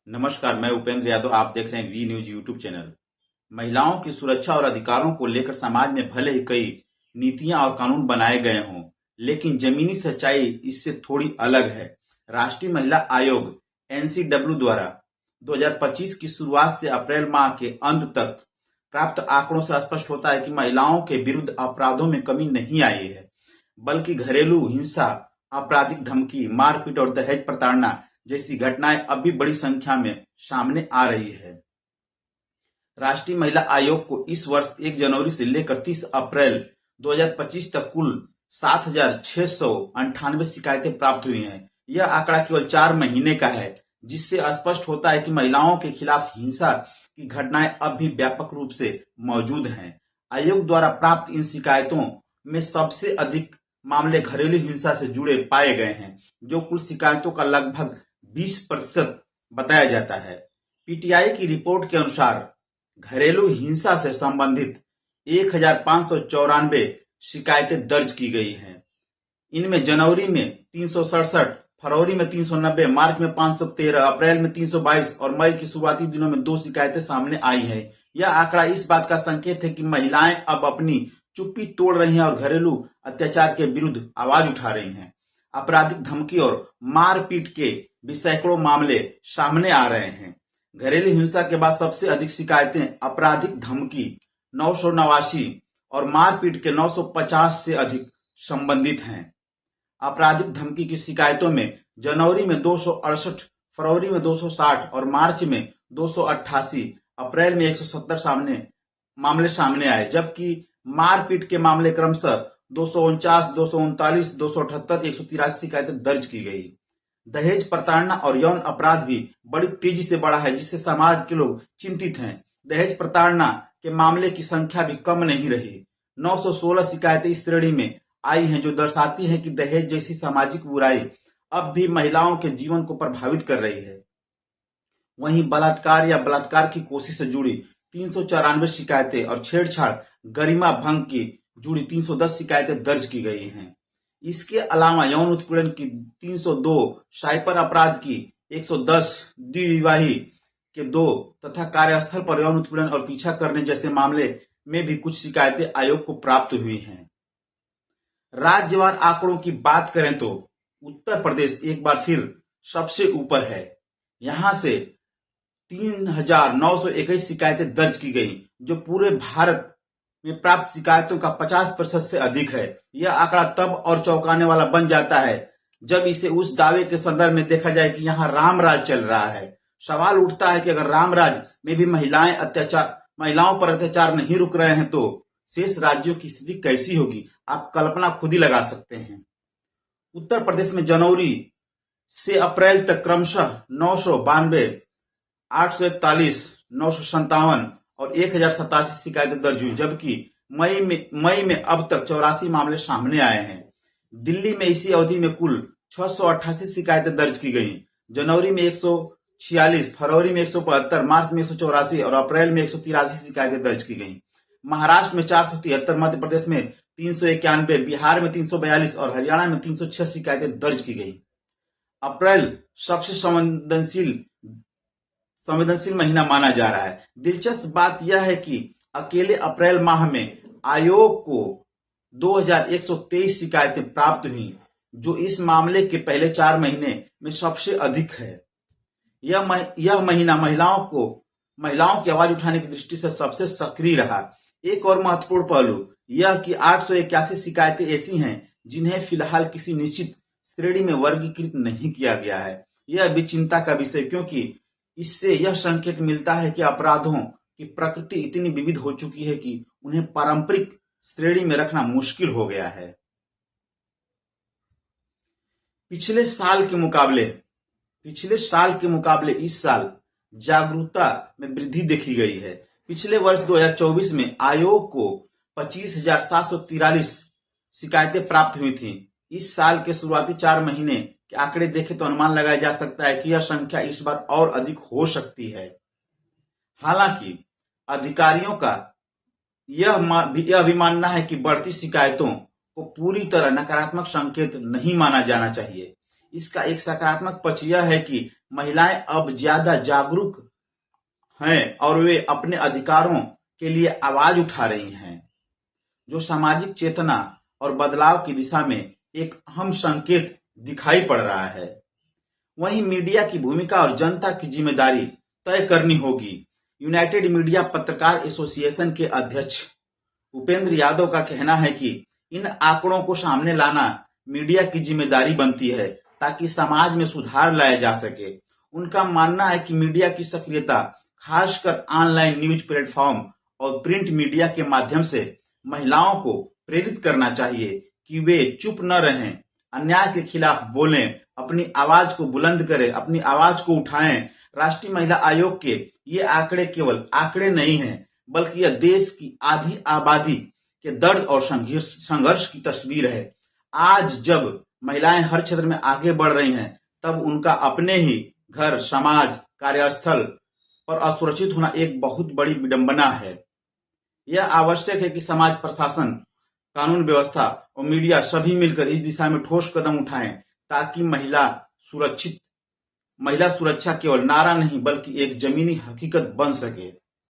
नमस्कार, मैं उपेंद्र यादव। आप देख रहे हैं वी न्यूज यूट्यूब चैनल। महिलाओं की सुरक्षा और अधिकारों को लेकर समाज में भले ही कई नीतियां और कानून बनाए गए हों, लेकिन जमीनी सच्चाई इससे थोड़ी अलग है। राष्ट्रीय महिला आयोग एनसीडब्ल्यू द्वारा 2025 की शुरुआत से अप्रैल माह के अंत तक प्राप्त आंकड़ों से स्पष्ट होता है कि महिलाओं के विरुद्ध अपराधों में कमी नहीं आई है, बल्कि घरेलू हिंसा, आपराधिक धमकी, मारपीट और दहेज प्रताड़ना जैसी घटनाएं अब भी बड़ी संख्या में सामने आ रही है। राष्ट्रीय महिला आयोग को इस वर्ष 1 जनवरी से लेकर 30 अप्रैल 2025 तक कुल 7,698 शिकायतें प्राप्त हुई हैं। यह आंकड़ा केवल 4 महीने का है, जिससे स्पष्ट होता है कि महिलाओं के खिलाफ हिंसा की घटनाएं अब भी व्यापक रूप से मौजूद हैं। आयोग द्वारा प्राप्त इन शिकायतों में सबसे अधिक मामले घरेलू हिंसा से जुड़े पाए गए हैं, जो कुल शिकायतों का लगभग 20% बताया जाता है। पीटीआई की रिपोर्ट के अनुसार घरेलू हिंसा से संबंधित 1,594 शिकायतें दर्ज की गई हैं। इनमें जनवरी में 367, फरवरी में 390, मार्च में 513, अप्रैल में 322 और मई के शुरुआती दिनों में 2 शिकायतें सामने आई हैं। यह आंकड़ा इस बात का संकेत है कि महिलाएं अब अपनी चुप्पी तोड़ रही हैं और घरेलू अत्याचार के विरुद्ध आवाज उठा रही हैं। आपराधिक धमकी और मारपीट के भी सैकड़ों मामले सामने आ रहे हैं। घरेलू हिंसा के बाद सबसे अधिक शिकायतें आपराधिक धमकी 989 और मारपीट के 950 से अधिक संबंधित हैं। आपराधिक धमकी की शिकायतों में जनवरी में 268, फरवरी में 260 और मार्च में 288, अप्रैल में 170 मामले सामने आए, जबकि मारपीट के मामले क्रमशः 249, 239, 278, 183 शिकायतें दर्ज की गई। दहेज प्रताड़ना और यौन अपराध भी बड़ी तेजी से बढ़ा है, जिससे समाज के लोग चिंतित हैं। दहेज प्रताड़ना के मामले की संख्या भी कम नहीं रही। 916 शिकायतें इस श्रेणी में आई हैं, जो दर्शाती हैं कि दहेज जैसी सामाजिक बुराई अब भी महिलाओं के जीवन को प्रभावित कर रही है। वहीं बलात्कार या बलात्कार की कोशिश से जुड़ी 394 शिकायतें और छेड़छाड़, गरिमा भंग की जुड़ी 310 शिकायतें दर्ज की गई हैं। इसके अलावा यौन उत्पीड़न की 302, साइबर अपराध की 110, द्विविवाही के 2 तथा कार्यस्थल पर यौन उत्पीड़न और पीछा करने जैसे मामले में भी कुछ शिकायतें आयोग को प्राप्त हुई हैं। राज्यवार आंकड़ों की बात करें तो उत्तर प्रदेश एक बार फिर सबसे ऊपर है। यहां से 3,921 शिकायतें दर्ज की गई, जो पूरे भारत में प्राप्त शिकायतों का 50% से अधिक है। यह आंकड़ा तब और चौंकाने वाला बन जाता है जब इसे उस दावे के संदर्भ में देखा जाए कि यहाँ राम राज चल रहा है। सवाल उठता है कि अगर राम राज में भी महिलाओं पर अत्याचार नहीं रुक रहे हैं, तो शेष राज्यों की स्थिति कैसी होगी? आप कल्पना खुद ही लगा सकते हैं। उत्तर प्रदेश में जनवरी से अप्रैल तक क्रमशः 992, 841, 957 और 1,087 शिकायतें दर्ज हुई, जबकि मई में अब तक 84 मामले सामने आए हैं। दिल्ली में इसी अवधि में कुल 688 शिकायतें दर्ज की गई। जनवरी में 146, फरवरी में 175, मार्च में 184 और अप्रैल में 183 शिकायतें दर्ज की गई। महाराष्ट्र में 473, मध्य प्रदेश में 391, बिहार में 342 और हरियाणा में 306 शिकायतें दर्ज की गई। अप्रैल सबसे संवेदनशील महीना माना जा रहा है। दिलचस्प बात यह है कि अकेले अप्रैल माह में आयोग को 2,123 शिकायतें प्राप्त हुई, जो इस मामले के पहले 4 महीने में सबसे अधिक है। यह महीना महिलाओं की आवाज उठाने की दृष्टि से सबसे सक्रिय रहा। एक और महत्वपूर्ण पहलू यह कि 881 शिकायतें ऐसी हैं जिन्हें फिलहाल किसी निश्चित श्रेणी में वर्गीकृत नहीं किया गया है। यह भी चिंता का विषय, क्योंकि इससे यह संकेत मिलता है कि अपराधों की प्रकृति इतनी विविध हो चुकी है कि उन्हें पारंपरिक श्रेणी में रखना मुश्किल हो गया है। पिछले साल के मुकाबले इस साल जागरूकता में वृद्धि देखी गई है। पिछले वर्ष 2024 में आयोग को 25,743 शिकायतें प्राप्त हुई थी। इस साल के शुरुआती 4 महीने के आंकड़े देखें तो अनुमान लगाया जा सकता है कि यह संख्या इस बार और अधिक हो सकती है। हालांकि अधिकारियों का यह भी मानना है कि बढ़ती शिकायतों को पूरी तरह नकारात्मक संकेत नहीं माना जाना चाहिए। इसका एक सकारात्मक पक्ष यह है कि महिलाएं अब ज्यादा जागरूक हैं और वे अपने अधिकारों के लिए आवाज उठा रही हैं, जो सामाजिक चेतना और बदलाव की दिशा में एक अहम संकेत दिखाई पड़ रहा है। वहीं मीडिया की भूमिका और जनता की जिम्मेदारी तय करनी होगी। यूनाइटेड मीडिया पत्रकार एसोसिएशन के अध्यक्ष उपेंद्र यादव का कहना है कि इन आंकड़ों को सामने लाना मीडिया की जिम्मेदारी बनती है ताकि समाज में सुधार लाया जा सके। उनका मानना है कि मीडिया की सक्रियता, खासकर ऑनलाइन न्यूज प्लेटफॉर्म और प्रिंट मीडिया के माध्यम से महिलाओं को प्रेरित करना चाहिए कि वे चुप न रहें, अन्याय के खिलाफ बोलें, अपनी आवाज को बुलंद करें, अपनी आवाज को उठाएं। राष्ट्रीय महिला आयोग के ये आंकड़े केवल आंकड़े नहीं हैं, बल्कि यह देश की आधी आबादी के दर्द और संघर्ष की तस्वीर है। आज जब महिलाएं हर क्षेत्र में आगे बढ़ रही हैं, तब उनका अपने ही घर, समाज, कार्यस्थल पर असुरक्षित होना एक बहुत बड़ी विडंबना है। यह आवश्यक है कि समाज, प्रशासन, कानून व्यवस्था और मीडिया सभी मिलकर इस दिशा में ठोस कदम उठाएं ताकि महिला सुरक्षा केवल नारा नहीं बल्कि एक जमीनी हकीकत बन सके।